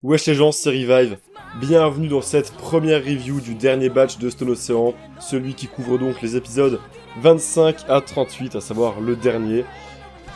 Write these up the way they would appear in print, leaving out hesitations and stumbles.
Wesh les gens, c'est Revive. Bienvenue dans cette première review du dernier batch de Stone Ocean, celui qui couvre donc les épisodes 25 à 38, à savoir le dernier.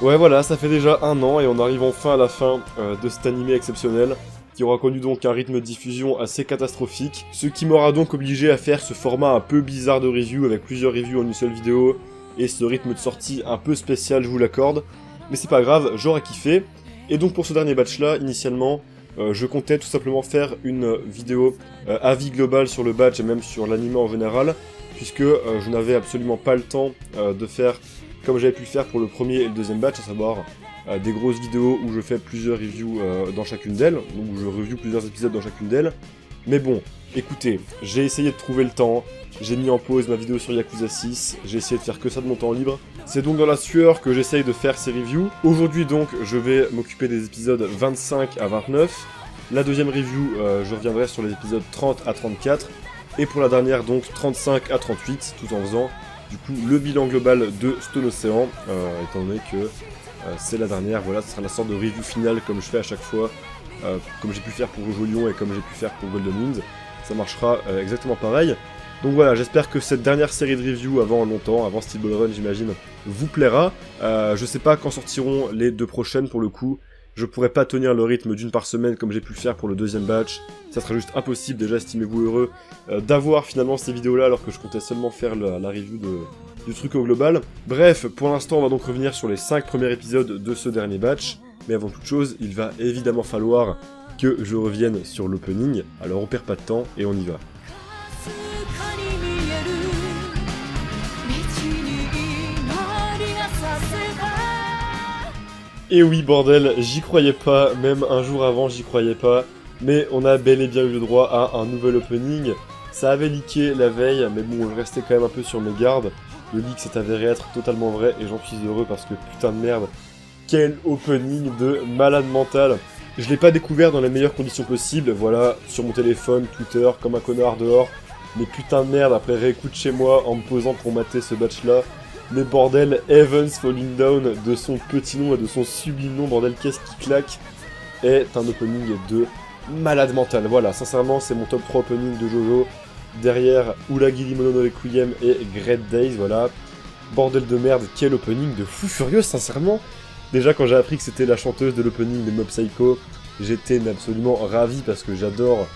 Ouais voilà, ça fait déjà un an et on arrive enfin à la fin de cet animé exceptionnel, qui aura connu donc un rythme de diffusion assez catastrophique, ce qui m'aura donc obligé à faire ce format un peu bizarre de review avec plusieurs reviews en une seule vidéo, et ce rythme de sortie un peu spécial, je vous l'accorde, mais c'est pas grave, j'aurais kiffé. Et donc pour ce dernier batch là, initialement, je comptais tout simplement faire une vidéo avis global sur le batch et même sur l'anime en général, puisque je n'avais absolument pas le temps de faire comme j'avais pu le faire pour le premier et le deuxième batch, à savoir des grosses vidéos où je fais plusieurs reviews dans chacune d'elles, donc où je review plusieurs épisodes dans chacune d'elles. Mais bon, écoutez, j'ai essayé de trouver le temps, j'ai mis en pause ma vidéo sur Yakuza 6, j'ai essayé de faire que ça de mon temps libre. C'est donc dans la sueur que j'essaye de faire ces reviews. Aujourd'hui donc, je vais m'occuper des épisodes 25 à 29. La deuxième review, je reviendrai sur les épisodes 30 à 34. Et pour la dernière donc 35 à 38, tout en faisant du coup le bilan global de Stone Ocean, étant donné que c'est la dernière, voilà, ce sera la sorte de review finale comme je fais à chaque fois, comme j'ai pu faire pour Jojo Lion et comme j'ai pu faire pour Golden Wind. Ça marchera exactement pareil. Donc voilà, j'espère que cette dernière série de reviews avant longtemps, avant Steel Ball Run j'imagine, vous plaira. Je sais pas quand sortiront les deux prochaines pour le coup. Je pourrais pas tenir le rythme d'une par semaine comme j'ai pu le faire pour le deuxième batch. Ça serait juste impossible, déjà estimez-vous heureux d'avoir finalement ces vidéos là alors que je comptais seulement faire la review du truc au global. Bref, pour l'instant on va donc revenir sur les 5 premiers épisodes de ce dernier batch. Mais avant toute chose, il va évidemment falloir que je revienne sur l'opening. Alors on perd pas de temps et on y va. Et oui bordel, j'y croyais pas, même un jour avant j'y croyais pas, mais on a bel et bien eu le droit à un nouvel opening. Ça avait leaké la veille, mais bon je restais quand même un peu sur mes gardes. Le leak s'est avéré être totalement vrai et j'en suis heureux parce que putain de merde, quel opening de malade mental. Je l'ai pas découvert dans les meilleures conditions possibles, voilà, sur mon téléphone, Twitter, comme un connard dehors. Mais putain de merde, après réécoute chez moi en me posant pour mater ce batch là. Mais bordel, Evans Falling Down, de son petit nom et de son sublime nom, bordel, qu'est-ce qui claque, est un opening de malade mental. Voilà, sincèrement, c'est mon top 3 opening de Jojo. Derrière, Ulagiri Mono no Requiem et Great Days, voilà. Bordel de merde, quel opening de fou furieux, sincèrement. Déjà, quand j'ai appris que c'était la chanteuse de l'opening de Mob Psycho, j'étais absolument ravi parce que j'adore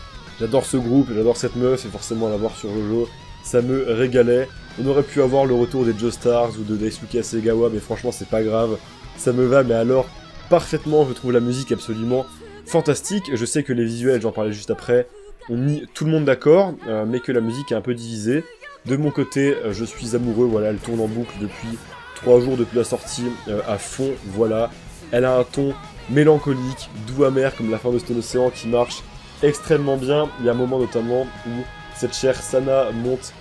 ce groupe, j'adore cette meuf et forcément l'avoir sur Jojo, ça me régalait. On aurait pu avoir le retour des Joestars ou de Daisuke Hasegawa, mais franchement c'est pas grave, ça me va, mais alors parfaitement, je trouve la musique absolument fantastique. Je sais que les visuels, j'en parlais juste après, ont mis tout le monde d'accord, mais que la musique est un peu divisée. De mon côté, je suis amoureux, voilà, elle tourne en boucle depuis 3 jours depuis la sortie, à fond, voilà. Elle a un ton mélancolique, doux amer comme la fin de Stone Ocean qui marche extrêmement bien. Il y a un moment notamment où cette chère Sana monte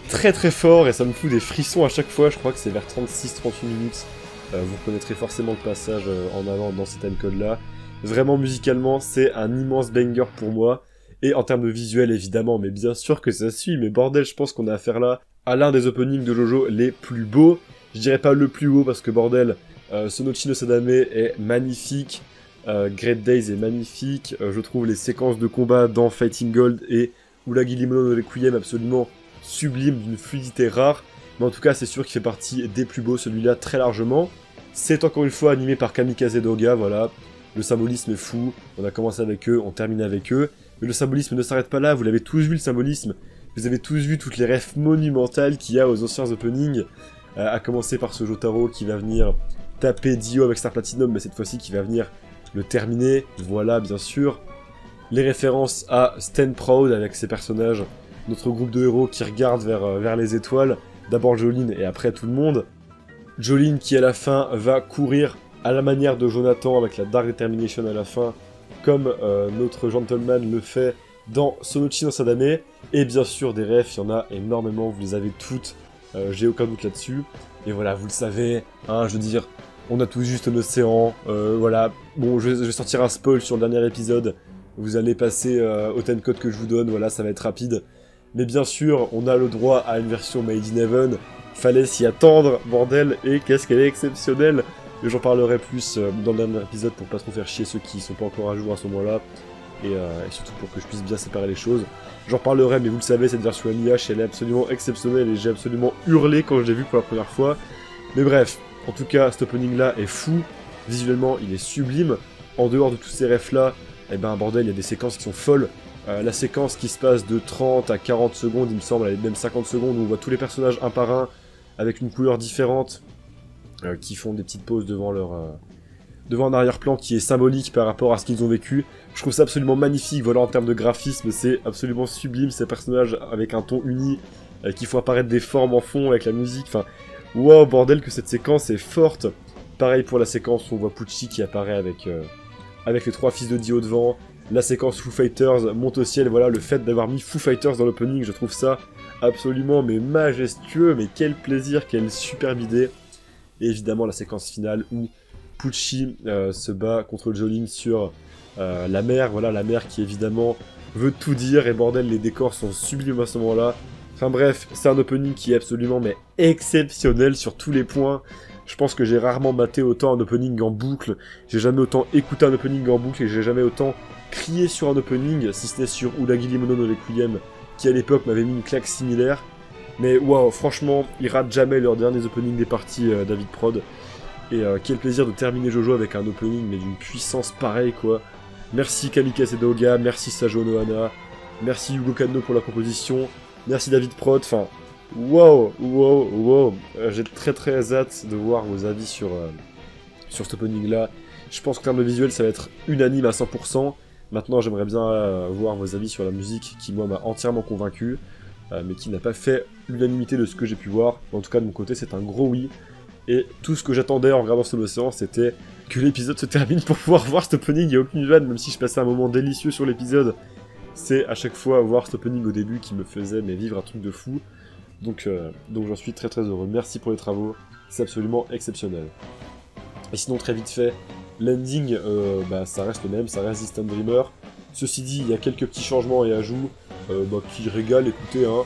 très très fort et ça me fout des frissons à chaque fois, je crois que c'est vers 36-38 minutes. Vous reconnaîtrez forcément le passage en allant dans ces timecodes là. Vraiment musicalement c'est un immense banger pour moi. Et en termes de visuel évidemment, mais bien sûr que ça suit, mais bordel je pense qu'on a affaire là à l'un des openings de Jojo les plus beaux. Je dirais pas le plus haut parce que bordel, Sonochi no Sadame est magnifique, Great Days est magnifique, je trouve les séquences de combat dans Fighting Gold et Ulagiri Mono no Requiem absolument sublime, d'une fluidité rare, mais en tout cas c'est sûr qu'il fait partie des plus beaux, celui-là très largement. C'est encore une fois animé par Kamikaze Doga, voilà, le symbolisme est fou, on a commencé avec eux, on termine avec eux, mais le symbolisme ne s'arrête pas là, vous l'avez tous vu le symbolisme, vous avez tous vu toutes les refs monumentales qu'il y a aux anciens openings, à commencer par ce Jotaro qui va venir taper Dio avec Star Platinum, mais cette fois-ci qui va venir le terminer, voilà bien sûr. Les références à Stand Proud avec ses personnages, notre groupe de héros qui regarde vers les étoiles, d'abord Jolene et après tout le monde. Jolene qui à la fin va courir à la manière de Jonathan avec la Dark Determination à la fin, comme notre gentleman le fait dans Sonochi no Sadame, et bien sûr des refs, il y en a énormément, vous les avez toutes, j'ai aucun doute là-dessus, et voilà, vous le savez, hein, je veux dire, on a tous juste un océan, voilà, bon, je vais sortir un spoil sur le dernier épisode, vous allez passer au timecode que je vous donne, voilà, ça va être rapide. Mais bien sûr, on a le droit à une version Made in Heaven, fallait s'y attendre, bordel, et qu'est-ce qu'elle est exceptionnelle. J'en parlerai plus dans le dernier épisode pour pas trop faire chier ceux qui sont pas encore à jour à ce moment-là. et surtout pour que je puisse bien séparer les choses. J'en parlerai, mais vous le savez, cette version MIH, elle est absolument exceptionnelle, et j'ai absolument hurlé quand je l'ai vu pour la première fois. Mais bref, en tout cas, cet opening-là est fou, visuellement, il est sublime. En dehors de tous ces refs-là, eh ben, bordel, il y a des séquences qui sont folles. La séquence qui se passe de 30 à 40 secondes, il me semble, elle est même 50 secondes, où on voit tous les personnages un par un, avec une couleur différente, qui font des petites pauses devant devant un arrière-plan qui est symbolique par rapport à ce qu'ils ont vécu. Je trouve ça absolument magnifique, voilà, en termes de graphisme, c'est absolument sublime, ces personnages avec un ton uni, qui font apparaître des formes en fond avec la musique, enfin, wow, bordel que cette séquence est forte. Pareil pour la séquence où on voit Pucci qui apparaît avec les 3 fils de Dio devant, la séquence Foo Fighters monte au ciel, voilà, le fait d'avoir mis Foo Fighters dans l'opening, je trouve ça absolument mais majestueux, mais quel plaisir, quelle superbe idée. Et évidemment la séquence finale où Pucci se bat contre Jolene sur la mer, voilà, la mer qui évidemment veut tout dire, et bordel, les décors sont sublimes à ce moment-là. Enfin bref, c'est un opening qui est absolument mais exceptionnel sur tous les points. Je pense que j'ai rarement maté autant un opening en boucle, j'ai jamais autant écouté un opening en boucle, et j'ai jamais autant crié sur un opening, si ce n'est sur Uragiri Mono no Requiem, qui à l'époque m'avait mis une claque similaire. Mais waouh, franchement, ils ratent jamais leurs derniers openings des parties David Prod. Et quel plaisir de terminer Jojo avec un opening, mais d'une puissance pareille, quoi. Merci Kamikaze Doga, merci Sajo Nohana, merci Yugo Kanno pour la composition, merci David Prod, enfin, wow, j'ai très très hâte de voir vos avis sur cet opening-là. Je pense qu'en termes de visuel, ça va être unanime à 100%. Maintenant, j'aimerais bien voir vos avis sur la musique, qui moi m'a entièrement convaincu, mais qui n'a pas fait l'unanimité de ce que j'ai pu voir. En tout cas, de mon côté, c'est un gros oui. Et tout ce que j'attendais en regardant cet océan, c'était que l'épisode se termine pour pouvoir voir cet opening. Il n'y a aucune vanne, même si je passais un moment délicieux sur l'épisode. C'est à chaque fois voir cet opening au début qui me faisait vivre un truc de fou. Donc j'en suis très très heureux. Merci pour les travaux, c'est absolument exceptionnel. Et sinon, très vite fait, l'ending, ça reste le même, ça reste Distant Dreamer. Ceci dit, il y a quelques petits changements et ajouts qui régalent, écoutez, hein.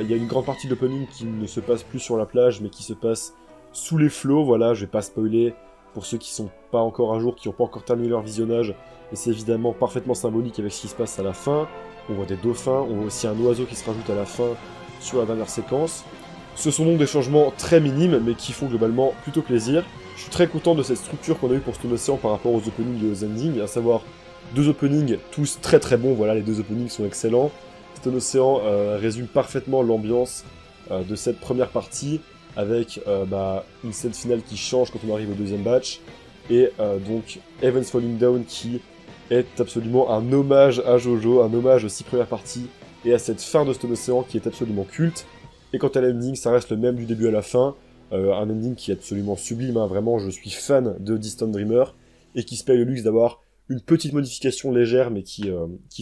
Il y a une grande partie de l'opening qui ne se passe plus sur la plage, mais qui se passe sous les flots, voilà, je vais pas spoiler pour ceux qui sont pas encore à jour, qui n'ont pas encore terminé leur visionnage, et c'est évidemment parfaitement symbolique avec ce qui se passe à la fin. On voit des dauphins, on voit aussi un oiseau qui se rajoute à la fin sur la dernière séquence. Ce sont donc des changements très minimes, mais qui font globalement plutôt plaisir. Je suis très content de cette structure qu'on a eue pour Stone Ocean par rapport aux openings et aux endings, à savoir 2 openings, tous très très bons, voilà, les 2 openings sont excellents. Stone Ocean résume parfaitement l'ambiance de cette première partie, avec une scène finale qui change quand on arrive au deuxième batch, et donc Heaven's Falling Down qui est absolument un hommage à Jojo, un hommage aux 6 premières parties, et à cette fin de Stone Ocean qui est absolument culte. Et quant à l'ending, ça reste le même du début à la fin, un ending qui est absolument sublime, hein, vraiment je suis fan de Distant Dreamer, et qui se paye le luxe d'avoir une petite modification légère, mais qui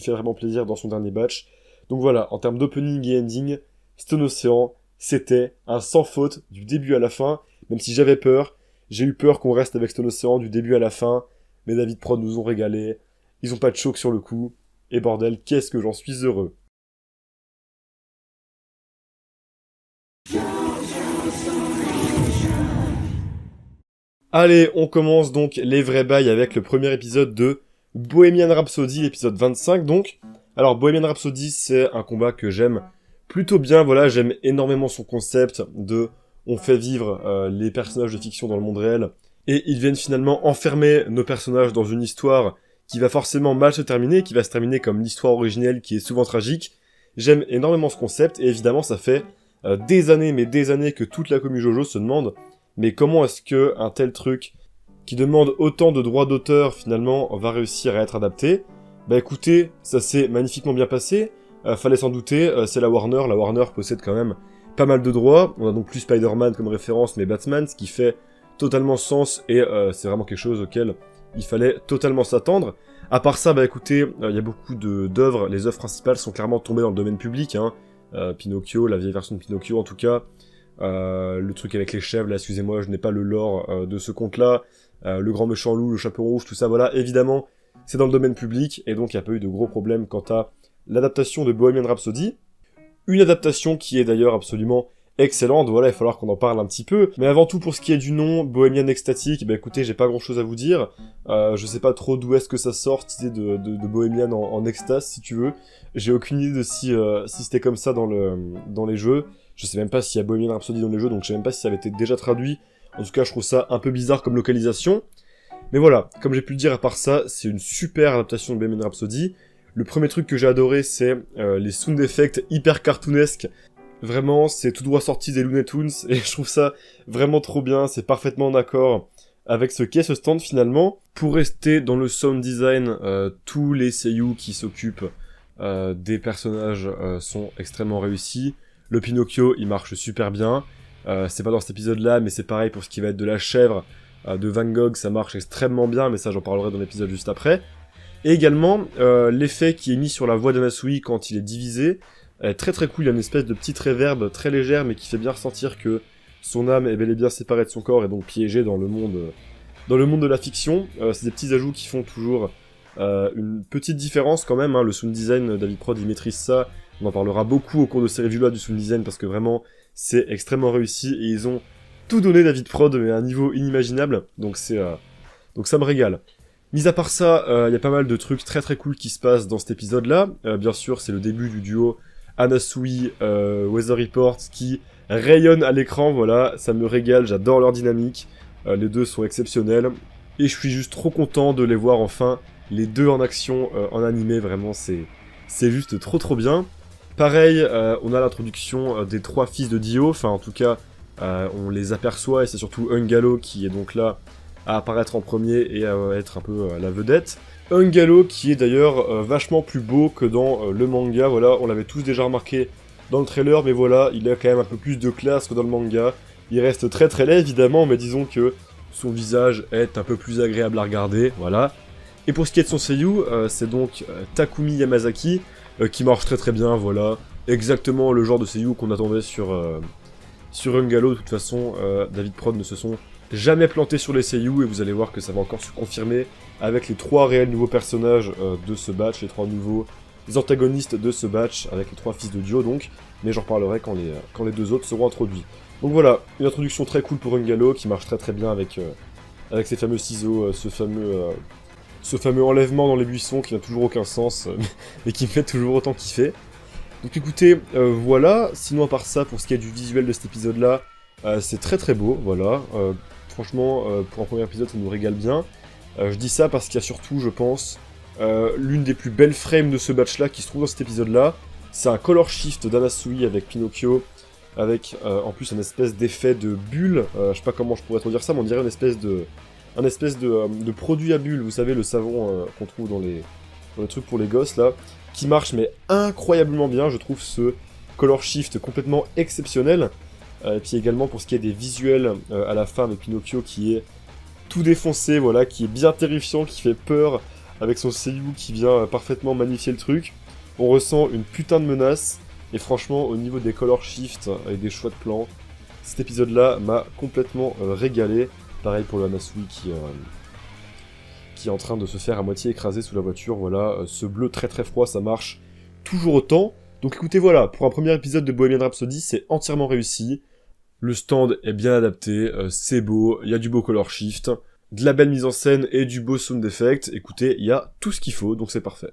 fait vraiment plaisir dans son dernier batch. Donc voilà, en termes d'opening et ending, Stone Ocean, c'était un sans faute du début à la fin, même si j'avais peur. J'ai eu peur qu'on reste avec Stone Ocean du début à la fin, mais David Prod nous ont régalé, ils ont pas de choc sur le coup, et bordel, qu'est-ce que j'en suis heureux. Allez, on commence donc les vrais bails avec le premier épisode de Bohemian Rhapsody, l'épisode 25 donc. Alors Bohemian Rhapsody, c'est un combat que j'aime plutôt bien, voilà, j'aime énormément son concept de on fait vivre les personnages de fiction dans le monde réel, et ils viennent finalement enfermer nos personnages dans une histoire qui va forcément mal se terminer, qui va se terminer comme l'histoire originelle qui est souvent tragique. J'aime énormément ce concept, et évidemment ça fait des années, mais des années que toute la commu Jojo se demande mais comment est-ce que un tel truc qui demande autant de droits d'auteur finalement va réussir à être adapté? Bah écoutez, ça s'est magnifiquement bien passé, fallait s'en douter, c'est la Warner possède quand même pas mal de droits, on a donc plus Spider-Man comme référence mais Batman, ce qui fait totalement sens et c'est vraiment quelque chose auquel il fallait totalement s'attendre. À part ça, bah écoutez, il y a beaucoup d'œuvres, les œuvres principales sont clairement tombées dans le domaine public, hein. Pinocchio, la vieille version de Pinocchio en tout cas, le truc avec les chèvres, là, excusez-moi, je n'ai pas le lore de ce conte-là, le grand méchant loup, le chaperon rouge, tout ça, voilà, évidemment, c'est dans le domaine public, et donc il n'y a pas eu de gros problèmes quant à l'adaptation de Bohemian Rhapsody, une adaptation qui est d'ailleurs absolument excellente, voilà, il va falloir qu'on en parle un petit peu. Mais avant tout, pour ce qui est du nom, Bohemian Ecstatic, bah écoutez, j'ai pas grand chose à vous dire. Je sais pas trop d'où est-ce que ça sort, cette idée de Bohemian en extase, si tu veux. J'ai aucune idée de si c'était comme ça dans les jeux. Je sais même pas s'il y a Bohemian Rhapsody dans les jeux, donc je sais même pas si ça avait été déjà traduit. En tout cas, je trouve ça un peu bizarre comme localisation. Mais voilà, comme j'ai pu le dire, à part ça, c'est une super adaptation de Bohemian Rhapsody. Le premier truc que j'ai adoré, c'est les sound effects hyper cartoonesques. Vraiment, c'est tout droit sorti des Looney Tunes, et je trouve ça vraiment trop bien, c'est parfaitement en accord avec ce qu'est ce stand finalement. Pour rester dans le sound design, tous les seiyuu qui s'occupent des personnages sont extrêmement réussis. Le Pinocchio, il marche super bien. C'est pas dans cet épisode-là, mais c'est pareil pour ce qui va être de la chèvre de Van Gogh, ça marche extrêmement bien, mais ça j'en parlerai dans l'épisode juste après. Et également, l'effet qui est mis sur la voix d'Anasui quand il est divisé, très très cool, il y a une espèce de petite réverb très légère, mais qui fait bien ressentir que son âme est bel et bien séparée de son corps, et donc piégée dans le monde de la fiction. C'est des petits ajouts qui font toujours une petite différence quand même, hein. Le sound design, David Prod, il maîtrise ça. On en parlera beaucoup au cours de ces reviews-là du sound design, parce que vraiment, c'est extrêmement réussi, et ils ont tout donné, David Prod, mais à un niveau inimaginable, donc donc ça me régale. Mis à part ça, il y a pas mal de trucs très très cool qui se passent dans cet épisode-là. Bien sûr, c'est le début du duo Anasui, Weather Report, qui rayonne à l'écran, voilà, ça me régale, j'adore leur dynamique, les deux sont exceptionnels, et je suis juste trop content de les voir enfin, les deux en action, en animé, vraiment, c'est juste trop bien. Pareil, on a l'introduction des trois fils de Dio, enfin en tout cas, on les aperçoit, et c'est surtout Ungalo qui est donc là à apparaître en premier et à être un peu la vedette. Ungalo qui est d'ailleurs vachement plus beau que dans le manga, voilà, on l'avait tous déjà remarqué dans le trailer, mais voilà, il a quand même un peu plus de classe que dans le manga. Il reste très très laid évidemment, mais disons que son visage est un peu plus agréable à regarder, voilà. Et pour ce qui est de son seiyuu, c'est donc Takumi Yamazaki, qui marche très très bien, voilà. Exactement le genre de seiyuu qu'on attendait sur Ungalo. De toute façon, David Prod ne se sont jamais plantés sur les seiyuu, et vous allez voir que ça va encore se confirmer avec les trois réels nouveaux personnages de ce batch, les trois nouveaux antagonistes de ce batch, avec les trois fils de Dio donc, mais j'en reparlerai quand les deux autres seront introduits. Donc voilà, une introduction très cool pour Ungalo, qui marche très très bien avec ces fameux ciseaux, ce fameux enlèvement dans les buissons qui n'a toujours aucun sens, et qui me fait toujours autant kiffer. Donc écoutez, voilà, sinon à part ça, pour ce qui est du visuel de cet épisode-là, c'est très très beau, voilà. Franchement, pour un premier épisode, ça nous régale bien. Je dis ça parce qu'il y a surtout, je pense, l'une des plus belles frames de ce batch-là qui se trouve dans cet épisode-là. C'est un color shift d'Anasui avec Pinocchio, avec en plus un espèce d'effet de bulle. Je sais pas comment je pourrais te dire ça, mais on dirait un espèce de produit à bulles, vous savez, le savon qu'on trouve dans les trucs pour les gosses, là, qui marche mais incroyablement bien, je trouve ce color shift complètement exceptionnel. Et puis également pour ce qui est des visuels à la fin avec Pinocchio qui est tout défoncé, voilà, qui est bien terrifiant, qui fait peur, avec son seiyuu qui vient parfaitement magnifier le truc. On ressent une putain de menace, et franchement, au niveau des color shifts et des choix de plans, cet épisode-là m'a complètement régalé. Pareil pour le Anasui qui est en train de se faire à moitié écraser sous la voiture, voilà, ce bleu très très froid, ça marche toujours autant. Donc écoutez, voilà, pour un premier épisode de Bohemian Rhapsody, c'est entièrement réussi. Le stand est bien adapté, c'est beau, il y a du beau color shift, de la belle mise en scène et du beau sound effect. Écoutez, il y a tout ce qu'il faut, donc c'est parfait.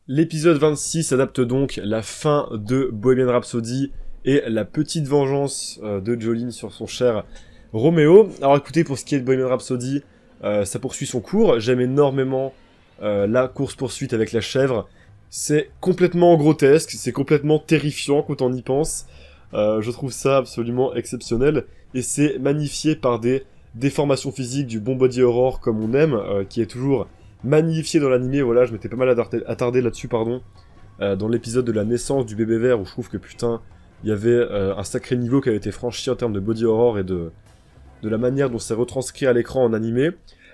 L'épisode 26 adapte donc la fin de Bohemian Rhapsody et la petite vengeance de Jolene sur son cher Roméo. Alors écoutez, pour ce qui est de Bohemian Rhapsody, ça poursuit son cours. J'aime énormément la course-poursuite avec la chèvre. C'est complètement grotesque, c'est complètement terrifiant quand on y pense. Je trouve ça absolument exceptionnel. Et c'est magnifié par des déformations physiques du bon body horror comme on aime, qui est toujours magnifié dans l'animé. Voilà, je m'étais pas mal attardé là-dessus, pardon. Dans l'épisode de la naissance du bébé vert, où je trouve que putain, il y avait un sacré niveau qui avait été franchi en termes de body horror et de la manière dont c'est retranscrit à l'écran en animé.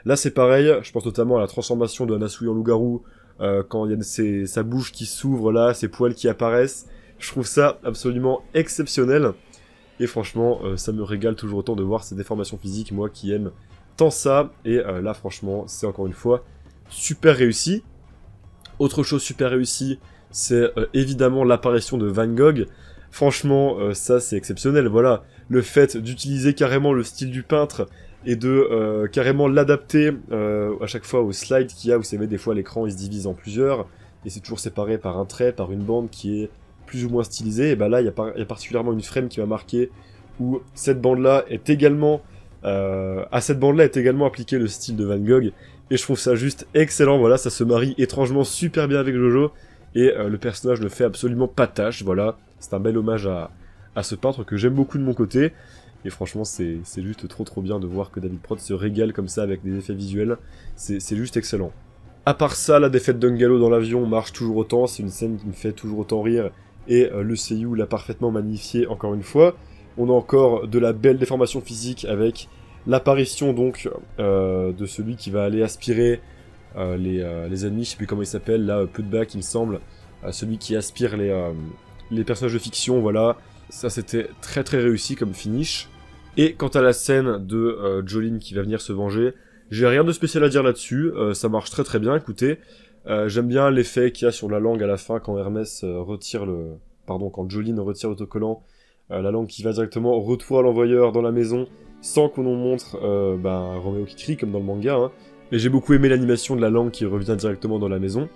Là c'est pareil, je pense notamment à la transformation de Anasui en loup-garou, quand il y a sa bouche qui s'ouvre là, ses poils qui apparaissent. Je trouve ça absolument exceptionnel. Et franchement, ça me régale toujours autant de voir ces déformations physiques, moi qui aime tant ça. Et là franchement, c'est encore une fois super réussi. Autre chose super réussie, c'est évidemment l'apparition de Van Gogh. Franchement, ça c'est exceptionnel, voilà. Le fait d'utiliser carrément le style du peintre et de carrément l'adapter à chaque fois au slide qu'il y a, vous savez, des fois l'écran il se divise en plusieurs, et c'est toujours séparé par un trait, par une bande qui est plus ou moins stylisée, et bah là il y a particulièrement une frame qui m'a marqué, où cette bande-là est également... à cette bande-là est également appliqué le style de Van Gogh, et je trouve ça juste excellent, voilà, ça se marie étrangement super bien avec Jojo, et le personnage ne fait absolument pas tâche, voilà, c'est un bel hommage à ce peintre que j'aime beaucoup de mon côté, et franchement c'est juste trop bien de voir que David Prod se régale comme ça avec des effets visuels, c'est juste excellent. À part ça, la défaite d'Ungalo dans l'avion marche toujours autant, c'est une scène qui me fait toujours autant rire, et le seiyuu l'a parfaitement magnifié encore une fois. On a encore de la belle déformation physique avec l'apparition donc de celui qui va aller aspirer les ennemis, je sais plus comment il s'appelle, là, Putback il me semble, celui qui aspire les personnages de fiction, voilà. Ça c'était très réussi comme finish. Et quant à la scène de Jolene qui va venir se venger, j'ai rien de spécial à dire là-dessus, ça marche très bien, écoutez. J'aime bien l'effet qu'il y a sur la langue à la fin quand quand Jolene retire l'autocollant, la langue qui va directement au retour à l'envoyeur dans la maison, sans qu'on nous montre Roméo qui crie comme dans le manga, hein. Et j'ai beaucoup aimé l'animation de la langue qui revient directement dans la maison.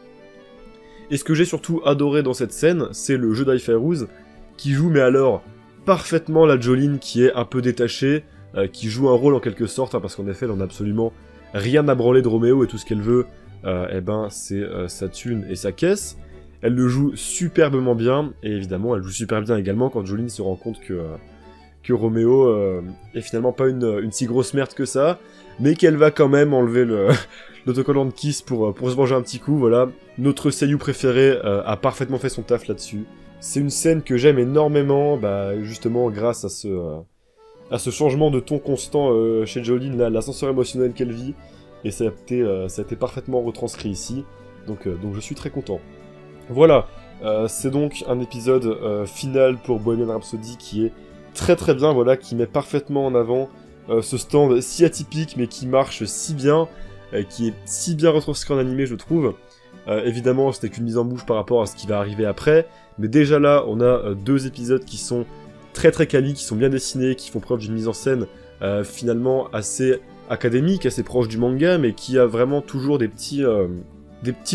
Et ce que j'ai surtout adoré dans cette scène, c'est le jeu d'Aifairuz, qui joue, mais alors, parfaitement la Jolene qui est un peu détachée, qui joue un rôle en quelque sorte, hein, parce qu'en effet, elle en a absolument rien à branler de Roméo, et tout ce qu'elle veut, c'est sa thune et sa caisse. Elle le joue superbement bien, et évidemment, elle joue super bien également quand Jolene se rend compte que Roméo est finalement pas une si grosse merde que ça, mais qu'elle va quand même enlever l'autocollant de Kiss pour se venger un petit coup, voilà. Notre seiyuu préféré a parfaitement fait son taf là-dessus. C'est une scène que j'aime énormément, justement grâce à ce changement de ton constant chez Jolene, l'ascenseur émotionnel qu'elle vit, et ça a été parfaitement retranscrit ici, donc je suis très content. Voilà, c'est donc un épisode final pour Bohemian Rhapsody qui est très bien, voilà, qui met parfaitement en avant ce stand si atypique mais qui marche si bien, qui est si bien retranscrit en animé, je trouve. Évidemment, c'était qu'une mise en bouche par rapport à ce qui va arriver après, mais déjà là, on a deux épisodes qui sont très quali, qui sont bien dessinés, qui font preuve d'une mise en scène finalement assez académique, assez proche du manga, mais qui a vraiment toujours des petits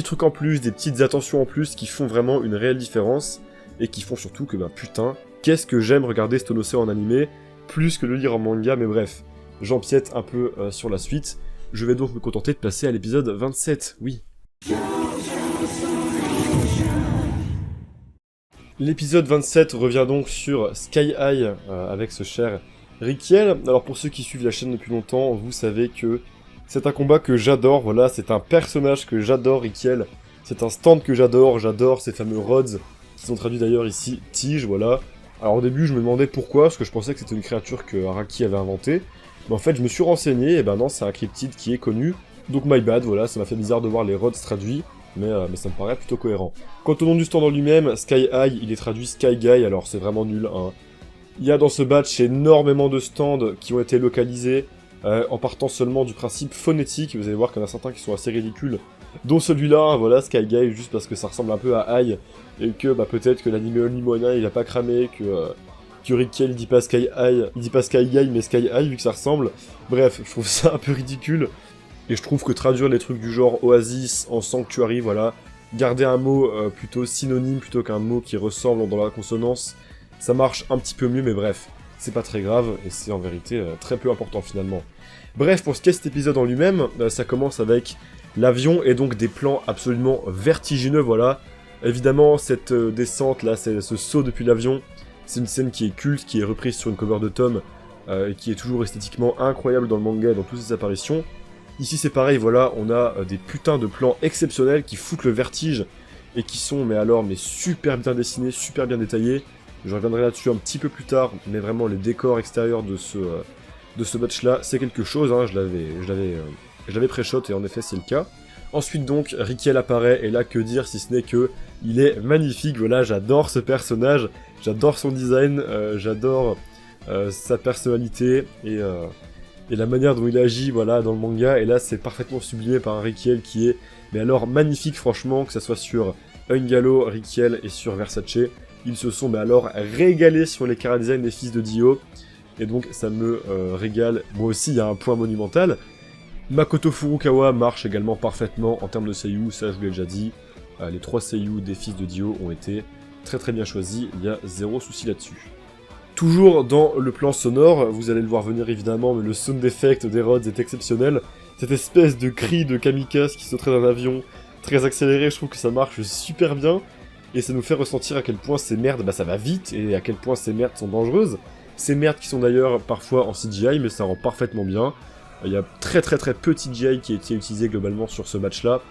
trucs en plus, des petites attentions en plus qui font vraiment une réelle différence, et qui font surtout que, putain, qu'est-ce que j'aime regarder Stonoseo en animé, plus que le lire en manga, mais bref, j'empiète un peu sur la suite. Je vais donc me contenter de passer à l'épisode 27, oui. L'épisode 27 revient donc sur Sky High avec ce cher Rikiel. Alors pour ceux qui suivent la chaîne depuis longtemps, vous savez que c'est un combat que j'adore, voilà, c'est un personnage que j'adore, Rikiel. C'est un stand que j'adore ces fameux rods, qui sont traduits d'ailleurs ici, tige, voilà. Alors au début je me demandais pourquoi, parce que je pensais que c'était une créature que Araki avait inventée. Mais en fait je me suis renseigné, et ben non, c'est un cryptide qui est connu. Donc my bad, voilà, ça m'a fait bizarre de voir les rods traduits, mais ça me paraît plutôt cohérent. Quant au nom du stand en lui-même, Sky High, il est traduit Sky Guy, alors c'est vraiment nul, hein. Il y a dans ce batch énormément de stands qui ont été localisés, en partant seulement du principe phonétique. Vous allez voir qu'il y en a certains qui sont assez ridicules, dont celui-là, hein, voilà, Sky Guy, juste parce que ça ressemble un peu à High, et que peut-être que l'anime Onimona il a pas cramé, que Rikiel il dit pas Sky High, il dit pas Sky Guy mais Sky High vu que ça ressemble. Bref, je trouve ça un peu ridicule, et je trouve que traduire les trucs du genre Oasis en Sanctuary, voilà, garder un mot plutôt synonyme plutôt qu'un mot qui ressemble dans la consonance, ça marche un petit peu mieux, mais bref, c'est pas très grave, et c'est en vérité très peu important finalement. Bref, pour ce qui est de cet épisode en lui-même, ça commence avec l'avion, et donc des plans absolument vertigineux, voilà. Évidemment, cette descente là, ce saut depuis l'avion, c'est une scène qui est culte, qui est reprise sur une cover de tome, et qui est toujours esthétiquement incroyable dans le manga et dans toutes ses apparitions. Ici c'est pareil, voilà, on a des putains de plans exceptionnels qui foutent le vertige, et qui sont, mais super bien dessinés, super bien détaillés. Je reviendrai là-dessus un petit peu plus tard, mais vraiment les décors extérieurs de ce match-là, c'est quelque chose, hein, je l'avais pré-shot, et en effet c'est le cas. Ensuite donc, Rikiel apparaît, et là que dire si ce n'est que il est magnifique, voilà, j'adore ce personnage, j'adore son design, j'adore sa personnalité, et la manière dont il agit, voilà, dans le manga, et là c'est parfaitement sublimé par un Rikiel qui est, mais alors magnifique franchement, que ça soit sur Ungalo, Rikiel et sur Versace. Ils se sont alors régalés sur les chara-design des fils de Dio. Et donc ça me régale. Moi aussi, il y a un point monumental. Makoto Furukawa marche également parfaitement en termes de seiyuu, ça je vous l'ai déjà dit. Les 3 seiyuu des fils de Dio ont été très bien choisis, il y a zéro souci là-dessus. Toujours dans le plan sonore, vous allez le voir venir évidemment, mais le sound effect des Rhodes est exceptionnel. Cette espèce de cri de kamikaze qui sauterait d'un avion très accéléré, je trouve que ça marche super bien. Et ça nous fait ressentir à quel point ces merdes, bah ça va vite, et à quel point ces merdes sont dangereuses. Ces merdes qui sont d'ailleurs parfois en CGI, mais ça rend parfaitement bien. Il y a très peu de CGI qui a été utilisé globalement sur ce match-là.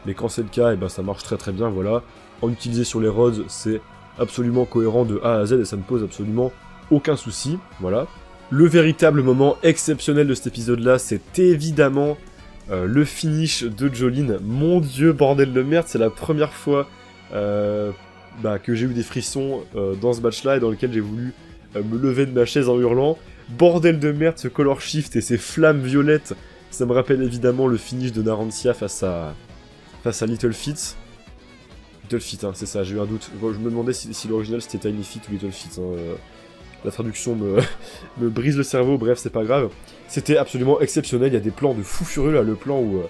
Mais quand c'est le cas, et ben ça marche très bien, voilà. En utiliser sur les Rhodes, c'est absolument cohérent de A à Z, et ça ne pose absolument aucun souci, voilà. Le véritable moment exceptionnel de cet épisode-là, c'est évidemment le finish de Jolyne. Mon dieu, bordel de merde, c'est la première fois que j'ai eu des frissons dans ce match-là, et dans lequel j'ai voulu me lever de ma chaise en hurlant. Bordel de merde, ce color shift et ces flammes violettes, ça me rappelle évidemment le finish de Narancia face à Little Feat. Little Feat, hein, c'est ça, j'ai eu un doute. Bon, je me demandais si l'original c'était Tiny Feat ou Little Feat. Hein, la traduction me brise le cerveau, bref, c'est pas grave. C'était absolument exceptionnel, il y a des plans de fou furieux là, le plan où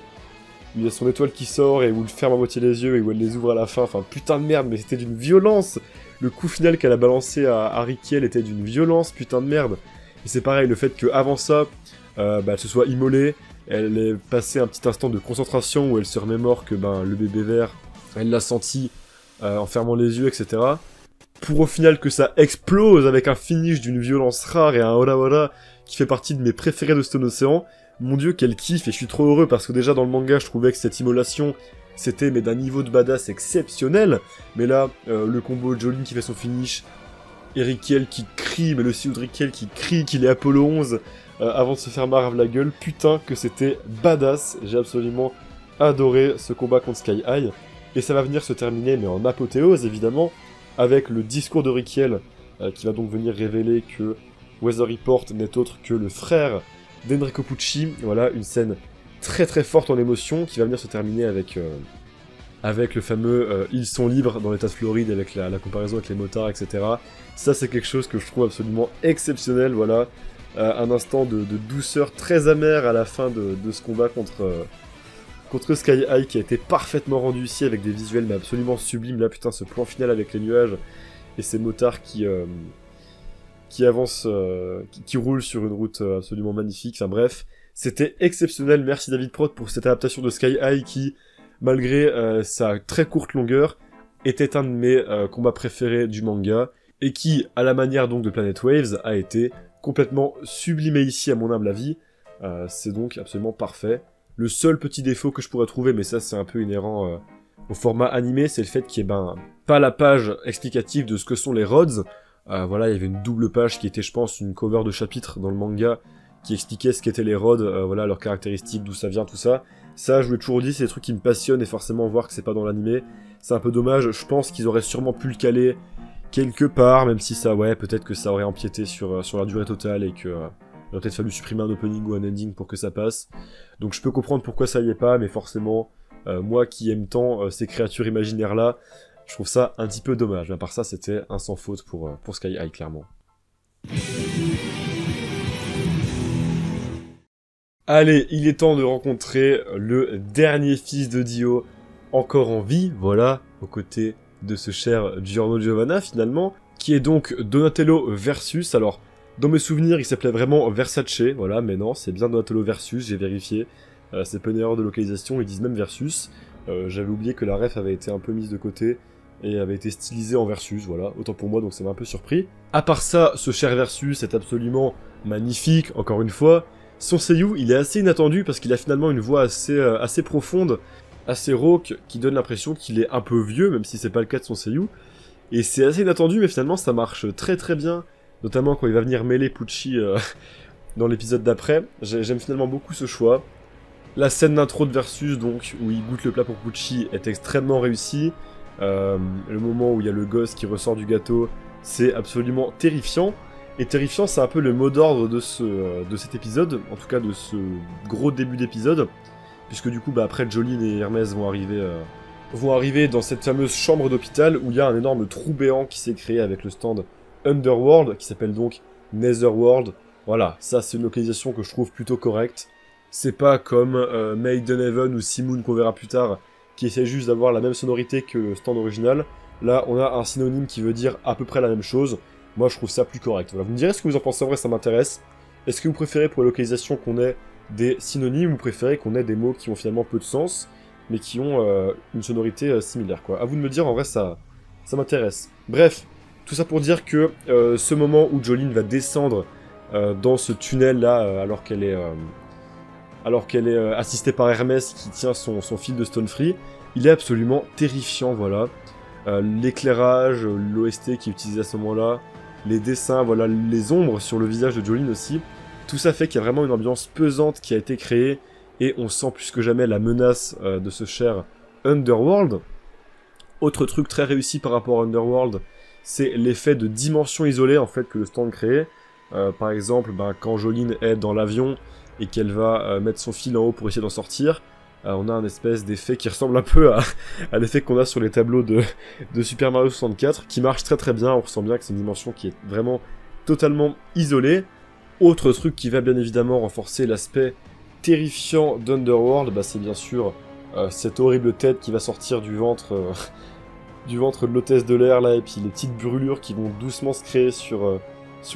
il y a son étoile qui sort et où il ferme à moitié les yeux et où elle les ouvre à la fin, enfin putain de merde, mais c'était d'une violence. Le coup final qu'elle a balancé à Rikiel était d'une violence, putain de merde. Et c'est pareil, le fait qu'avant ça, elle se soit immolée, elle ait passé un petit instant de concentration où elle se remémore que le bébé vert, elle l'a senti en fermant les yeux, etc. Pour au final que ça explose avec un finish d'une violence rare et un Orawara qui fait partie de mes préférés de Stone Ocean. Mon dieu, quel kiff, et je suis trop heureux parce que déjà dans le manga, je trouvais que cette immolation, c'était mais d'un niveau de badass exceptionnel. Mais là, le combo Jolyne qui fait son finish, et Rikiel qui crie, mais le CEO de Rikiel qui crie qu'il est Apollo 11 avant de se faire marave la gueule, putain que c'était badass. J'ai absolument adoré ce combat contre Sky High. Et ça va venir se terminer, mais en apothéose évidemment, avec le discours de Rikiel, qui va donc venir révéler que Weather Report n'est autre que le frère d'Enrico Pucci. Voilà, une scène très forte en émotion, qui va venir se terminer avec le fameux ils sont libres dans l'état de Floride, avec la comparaison avec les motards, etc. Ça, c'est quelque chose que je trouve absolument exceptionnel, voilà. Un instant de douceur très amère à la fin de ce combat contre Sky High, qui a été parfaitement rendu ici, avec des visuels mais absolument sublimes. Là, putain, ce plan final avec les nuages, et ces motards qui avancent, qui roulent sur une route absolument magnifique, enfin bref. C'était exceptionnel, merci David Prot pour cette adaptation de Sky High qui, malgré sa très courte longueur, était un de mes combats préférés du manga, et qui, à la manière donc de Planet Waves, a été complètement sublimé ici à mon humble avis. C'est donc absolument parfait. Le seul petit défaut que je pourrais trouver, mais ça c'est un peu inhérent au format animé, c'est le fait qu'il n'y ait pas la page explicative de ce que sont les Rhodes. Voilà, il y avait une double page qui était, je pense, une cover de chapitre dans le manga, qui expliquait ce qu'étaient les Rhodes, voilà, leurs caractéristiques, d'où ça vient, tout ça. Ça, je vous l'ai toujours dit, c'est des trucs qui me passionnent, et forcément voir que c'est pas dans l'animé, c'est un peu dommage. Je pense qu'ils auraient sûrement pu le caler quelque part, même si ça, ouais, peut-être que ça aurait empiété sur la durée totale, et que il aurait peut-être fallu supprimer un opening ou un ending pour que ça passe. Donc je peux comprendre pourquoi ça y est pas, mais forcément, moi qui aime tant ces créatures imaginaires-là, je trouve ça un petit peu dommage. Mais à part ça, c'était un sans faute pour Sky High, clairement. Allez, il est temps de rencontrer le dernier fils de Dio, encore en vie, voilà, aux côtés de ce cher Giorno Giovanna, finalement, qui est donc Donatello Versus. Alors, dans mes souvenirs, il s'appelait vraiment Versace, voilà, mais non, c'est bien Donatello Versus, j'ai vérifié. C'est pas une erreur de localisation, ils disent même Versus. J'avais oublié que la ref avait été un peu mise de côté, et avait été stylisée en Versus, voilà, autant pour moi, donc ça m'a un peu surpris. À part ça, ce cher Versus est absolument magnifique, encore une fois. Son seiyuu, il est assez inattendu, parce qu'il a finalement une voix assez profonde, assez rauque, qui donne l'impression qu'il est un peu vieux, même si c'est pas le cas de son seiyuu. Et c'est assez inattendu, mais finalement ça marche très bien, notamment quand il va venir mêler Pucci dans l'épisode d'après. J'aime finalement beaucoup ce choix. La scène d'intro de Versus, donc, où il goûte le plat pour Pucci, est extrêmement réussie. Le moment où il y a le gosse qui ressort du gâteau, c'est absolument terrifiant. Et terrifiant, c'est un peu le mot d'ordre de cet épisode, en tout cas de ce gros début d'épisode, puisque du coup, après, Jolyne et Hermès vont arriver vont arriver dans cette fameuse chambre d'hôpital où il y a un énorme trou béant qui s'est créé avec le stand Underworld, qui s'appelle donc Netherworld. Voilà, ça c'est une localisation que je trouve plutôt correcte. C'est pas comme Maidenhaven ou Simoon qu'on verra plus tard, qui essaie juste d'avoir la même sonorité que le stand original. Là, on a un synonyme qui veut dire à peu près la même chose. Moi, je trouve ça plus correct. Voilà, vous me direz ce que vous en pensez, en vrai, ça m'intéresse. Est-ce que vous préférez pour les localisations qu'on ait des synonymes ou vous préférez qu'on ait des mots qui ont finalement peu de sens, mais qui ont une sonorité similaire, quoi. À vous de me dire, en vrai, ça m'intéresse. Bref, tout ça pour dire que ce moment où Jolene va descendre dans ce tunnel-là, alors qu'elle est assistée par Hermès qui tient son fil de Stone Free, il est absolument terrifiant, voilà. L'éclairage, l'OST qui est utilisé à ce moment-là, les dessins, voilà, les ombres sur le visage de Jolene aussi, tout ça fait qu'il y a vraiment une ambiance pesante qui a été créée, et on sent plus que jamais la menace de ce cher Underworld. Autre truc très réussi par rapport à Underworld, c'est l'effet de dimension isolée en fait que le stand crée. Par exemple, quand Jolene est dans l'avion et qu'elle va mettre son fil en haut pour essayer d'en sortir, on a un espèce d'effet qui ressemble un peu à l'effet qu'on a sur les tableaux de Super Mario 64, qui marche très très bien. On ressent bien que c'est une dimension qui est vraiment totalement isolée. Autre truc qui va bien évidemment renforcer l'aspect terrifiant d'Underworld, c'est bien sûr cette horrible tête qui va sortir du ventre de l'hôtesse de l'air là, et puis les petites brûlures qui vont doucement se créer sur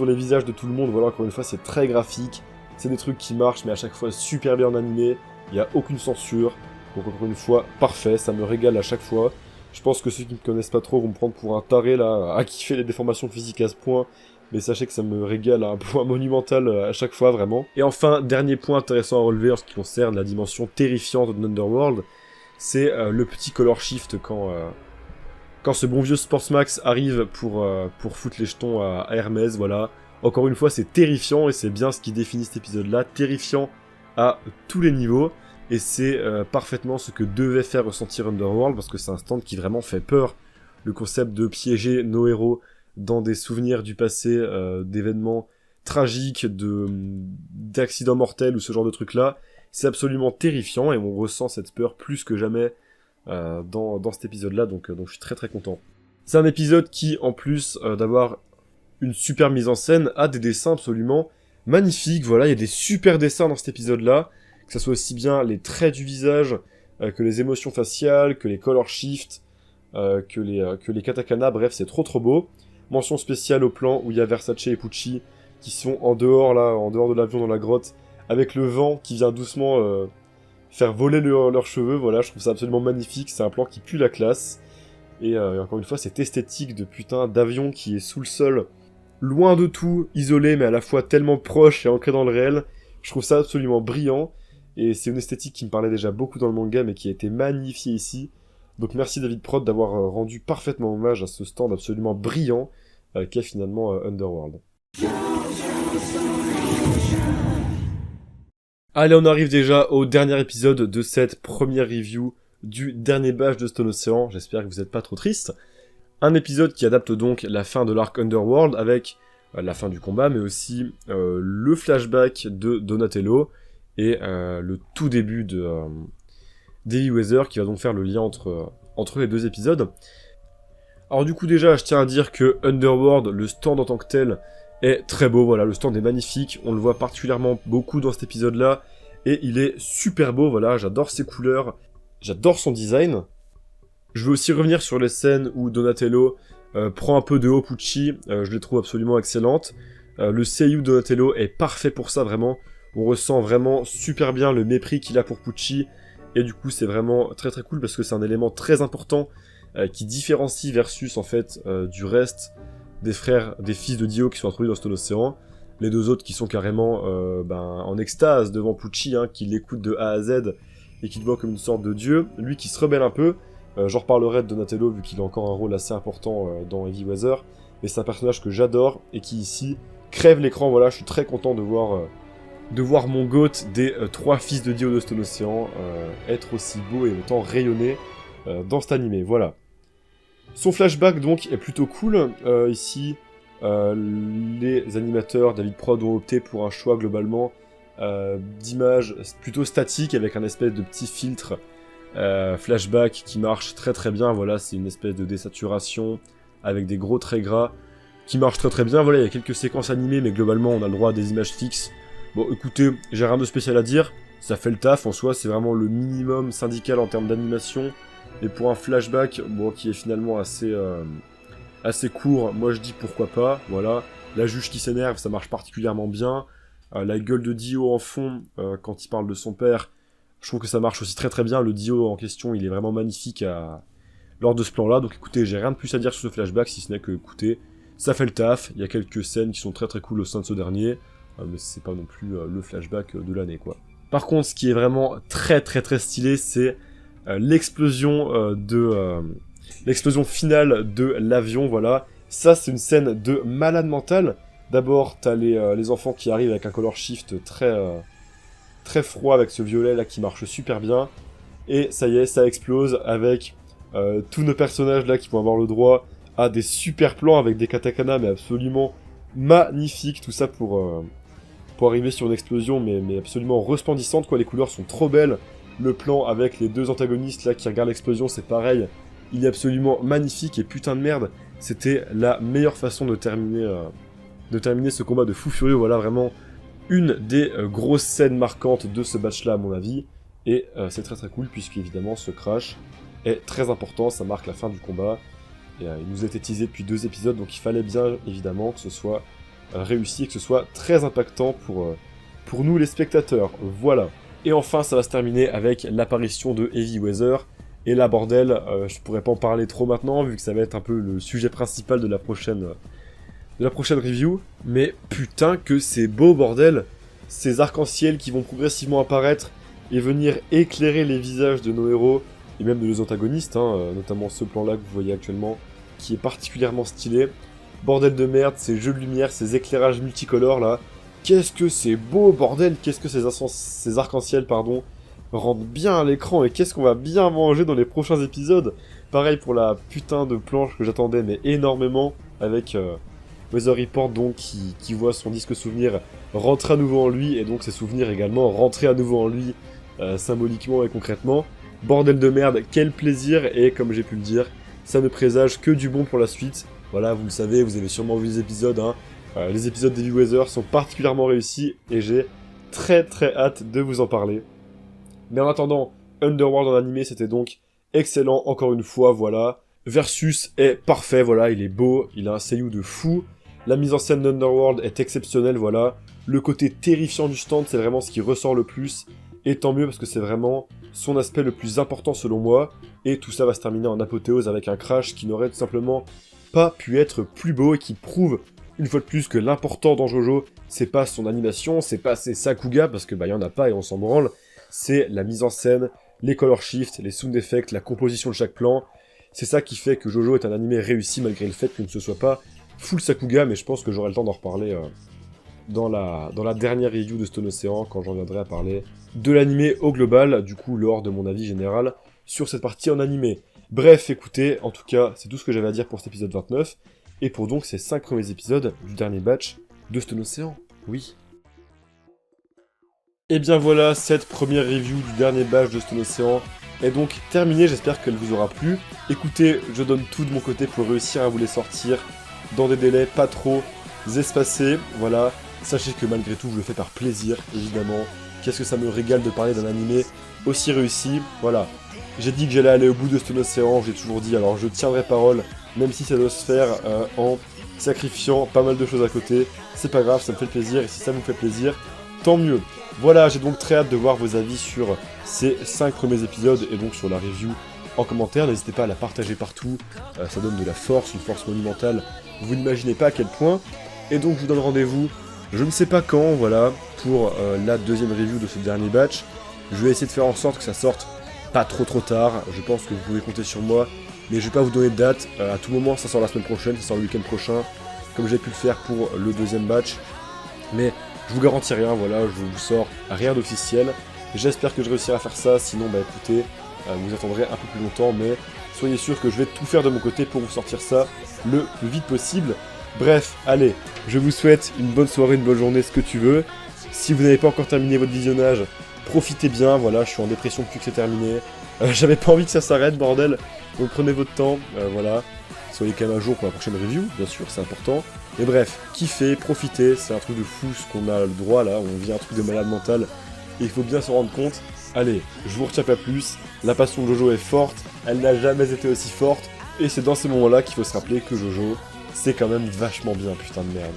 les visages de tout le monde. Voilà, encore une fois, c'est très graphique, c'est des trucs qui marchent, mais à chaque fois super bien animés, il n'y a aucune censure, donc encore une fois, parfait, ça me régale à chaque fois. Je pense que ceux qui ne me connaissent pas trop vont me prendre pour un taré là, à kiffer les déformations physiques à ce point, mais sachez que ça me régale à un point monumental à chaque fois, vraiment. Et enfin, dernier point intéressant à relever en ce qui concerne la dimension terrifiante de Underworld, c'est le petit color shift quand ce bon vieux Sportsmax arrive pour foutre les jetons à Hermès, voilà. Encore une fois, c'est terrifiant, et c'est bien ce qui définit cet épisode-là, terrifiant à tous les niveaux, et c'est parfaitement ce que devait faire ressentir Underworld, parce que c'est un stand qui vraiment fait peur. Le concept de piéger nos héros dans des souvenirs du passé, d'événements tragiques, d'accidents mortels ou ce genre de trucs-là, c'est absolument terrifiant, et on ressent cette peur plus que jamais dans cet épisode-là, donc je suis très très content. C'est un épisode qui, en plus d'avoir une super mise en scène, a des dessins absolument magnifiques. Voilà, il y a des super dessins dans cet épisode-là, que ça soit aussi bien les traits du visage, que les émotions faciales, que les color shifts, que les katakana, bref, c'est trop trop beau. Mention spéciale au plan où il y a Versace et Pucci qui sont en dehors de l'avion dans la grotte, avec le vent qui vient doucement faire voler leurs cheveux. Voilà, je trouve ça absolument magnifique, c'est un plan qui pue la classe. Et encore une fois, cette esthétique de putain d'avion qui est sous le sol, loin de tout, isolé, mais à la fois tellement proche et ancré dans le réel, je trouve ça absolument brillant. Et c'est une esthétique qui me parlait déjà beaucoup dans le manga, mais qui a été magnifiée ici. Donc merci David Prod d'avoir rendu parfaitement hommage à ce stand absolument brillant qu'est finalement Underworld. Allez, on arrive déjà au dernier épisode de cette première review du dernier badge de Stone Ocean. J'espère que vous n'êtes pas trop triste. Un épisode qui adapte donc la fin de l'arc Underworld avec la fin du combat, mais aussi le flashback de Donatello et le tout début de Davy Weather, qui va donc faire le lien entre les deux épisodes. Alors du coup déjà, je tiens à dire que Underworld, le stand en tant que tel, est très beau. Voilà, le stand est magnifique, on le voit particulièrement beaucoup dans cet épisode-là, et il est super beau. Voilà, j'adore ses couleurs, j'adore son design. Je veux aussi revenir sur les scènes où Donatello prend un peu de haut Pucci, je les trouve absolument excellentes. Le seiyuu de Donatello est parfait pour ça, vraiment. On ressent vraiment super bien le mépris qu'il a pour Pucci, et du coup c'est vraiment très très cool parce que c'est un élément très important qui différencie Versus en fait du reste des fils de Dio qui sont introduits dans Stone Ocean. Les deux autres qui sont carrément en extase devant Pucci, qui l'écoute de A à Z et qui le voit comme une sorte de dieu. Lui qui se rebelle un peu, j'en reparlerai de Donatello vu qu'il a encore un rôle assez important dans Heavy Weather, mais c'est un personnage que j'adore et qui ici crève l'écran. Voilà, je suis très content de voir mon GOAT des 3 fils de Dio de Stone Ocean être aussi beau et autant rayonner dans cet animé. Voilà. Son flashback donc est plutôt cool. Ici, les animateurs David Prod ont opté pour un choix globalement d'images plutôt statiques avec un espèce de petit filtre flashback qui marche très très bien, voilà, c'est une espèce de désaturation avec des gros traits gras qui marche très très bien, voilà, il y a quelques séquences animées, mais globalement on a le droit à des images fixes. Bon, écoutez, j'ai rien de spécial à dire, ça fait le taf en soi, c'est vraiment le minimum syndical en termes d'animation, et pour un flashback, bon, qui est finalement assez court, moi je dis pourquoi pas, voilà. La juge qui s'énerve, ça marche particulièrement bien. La gueule de Dio en fond, quand il parle de son père, je trouve que ça marche aussi très très bien. Le Dio en question, il est vraiment magnifique lors de ce plan-là. Donc écoutez, j'ai rien de plus à dire sur ce flashback, si ce n'est que, écoutez, ça fait le taf. Il y a quelques scènes qui sont très très cool au sein de ce dernier, mais c'est pas non plus le flashback de l'année, quoi. Par contre, ce qui est vraiment très très très stylé, c'est l'explosion finale de l'avion, voilà. Ça, c'est une scène de malade mental. D'abord, t'as les enfants qui arrivent avec un color shift très froid avec ce violet là qui marche super bien. Et ça y est, ça explose avec tous nos personnages là qui vont avoir le droit à des super plans avec des katakana mais absolument magnifiques. Tout ça pour arriver sur une explosion mais absolument resplendissante, quoi. Les couleurs sont trop belles. Le plan avec les deux antagonistes là qui regardent l'explosion, c'est pareil. Il est absolument magnifique et putain de merde. C'était la meilleure façon de terminer ce combat de fou furieux. Voilà, vraiment une des grosses scènes marquantes de ce batch-là, à mon avis. Et c'est très très cool, puisque évidemment, ce crash est très important. Ça marque la fin du combat. Et il nous a été teasé depuis 2 épisodes, donc il fallait bien, évidemment, que ce soit réussi et que ce soit très impactant pour nous, les spectateurs. Voilà. Et enfin, ça va se terminer avec l'apparition de Heavy Weather. Et là, bordel, je pourrais pas en parler trop maintenant, vu que ça va être un peu le sujet principal de la prochaine review. Mais putain que c'est beau, bordel. Ces arcs-en-ciel qui vont progressivement apparaître et venir éclairer les visages de nos héros, et même de nos antagonistes, notamment ce plan-là que vous voyez actuellement, qui est particulièrement stylé. Bordel de merde, ces jeux de lumière, ces éclairages multicolores, là. Qu'est-ce que c'est beau, bordel. Qu'est-ce que ces arcs-en-ciel, pardon, rendent bien à l'écran, et qu'est-ce qu'on va bien manger dans les prochains épisodes. Pareil pour la putain de planche que j'attendais mais énormément, avec Weather Report donc qui voit son disque souvenir rentrer à nouveau en lui, et donc ses souvenirs également rentrer à nouveau en lui, symboliquement et concrètement. Bordel de merde, quel plaisir, et comme j'ai pu le dire, ça ne présage que du bon pour la suite. Voilà, vous le savez, vous avez sûrement vu les épisodes, les épisodes d'Heavy Weather sont particulièrement réussis, et j'ai très très hâte de vous en parler. Mais en attendant, Underworld en animé, c'était donc excellent, encore une fois, voilà. Versus est parfait, voilà, il est beau, il a un seiyuu de fou. La mise en scène d'Underworld est exceptionnelle, voilà. Le côté terrifiant du stand, c'est vraiment ce qui ressort le plus. Et tant mieux, parce que c'est vraiment son aspect le plus important selon moi. Et tout ça va se terminer en apothéose avec un crash qui n'aurait tout simplement pas pu être plus beau et qui prouve, une fois de plus, que l'important dans JoJo, c'est pas son animation, c'est pas ses Sakuga, parce que bah y en a pas et on s'en branle. C'est la mise en scène, les color shifts, les sound effects, la composition de chaque plan. C'est ça qui fait que JoJo est un animé réussi malgré le fait que ne ce soit pas full Sakuga, mais je pense que j'aurai le temps d'en reparler dans la dernière review de Stone Ocean, quand j'en viendrai à parler de l'animé au global, du coup lors de mon avis général sur cette partie en animé. Bref, écoutez, en tout cas, c'est tout ce que j'avais à dire pour cet épisode 29, et pour donc ces 5 premiers épisodes du dernier batch de Stone Ocean. Oui. Et bien voilà, cette première review du dernier batch de Stone Ocean est donc terminée, j'espère qu'elle vous aura plu. Écoutez, je donne tout de mon côté pour réussir à vous les sortir dans des délais pas trop espacés, voilà. Sachez que malgré tout, je le fais par plaisir, évidemment. Qu'est-ce que ça me régale de parler d'un animé aussi réussi, voilà. J'ai dit que j'allais aller au bout de Stone Ocean, j'ai toujours dit, alors je tiendrai parole, même si ça doit se faire en sacrifiant pas mal de choses à côté. C'est pas grave, ça me fait plaisir, et si ça vous fait plaisir, tant mieux. Voilà, j'ai donc très hâte de voir vos avis sur ces 5 premiers épisodes et donc sur la review en commentaire. N'hésitez pas à la partager partout, ça donne de la force, une force monumentale, vous n'imaginez pas à quel point. Et donc je vous donne rendez-vous, je ne sais pas quand, voilà, pour la deuxième review de ce dernier batch. Je vais essayer de faire en sorte que ça sorte pas trop tard, je pense que vous pouvez compter sur moi, mais je vais pas vous donner de date, à tout moment ça sort la semaine prochaine, ça sort le week-end prochain, comme j'ai pu le faire pour le deuxième batch. Mais je vous garantis rien, voilà, je vous sors rien d'officiel. J'espère que je réussirai à faire ça, sinon bah écoutez, vous attendrez un peu plus longtemps, mais soyez sûr que je vais tout faire de mon côté pour vous sortir ça le plus vite possible. Bref, allez, je vous souhaite une bonne soirée, une bonne journée, ce que tu veux. Si vous n'avez pas encore terminé votre visionnage, Profitez bien, voilà, je suis en dépression depuis que c'est terminé. J'avais pas envie que ça s'arrête, bordel. Donc prenez votre temps, voilà. Soyez quand même à jour pour la prochaine review, bien sûr, c'est important. Mais bref, kiffez, profitez, c'est un truc de fou ce qu'on a le droit là, on vit un truc de malade mental. Et il faut bien s'en rendre compte. Allez, je vous retiens pas plus, la passion de Jojo est forte, elle n'a jamais été aussi forte. Et c'est dans ces moments-là qu'il faut se rappeler que Jojo, c'est quand même vachement bien, putain de merde.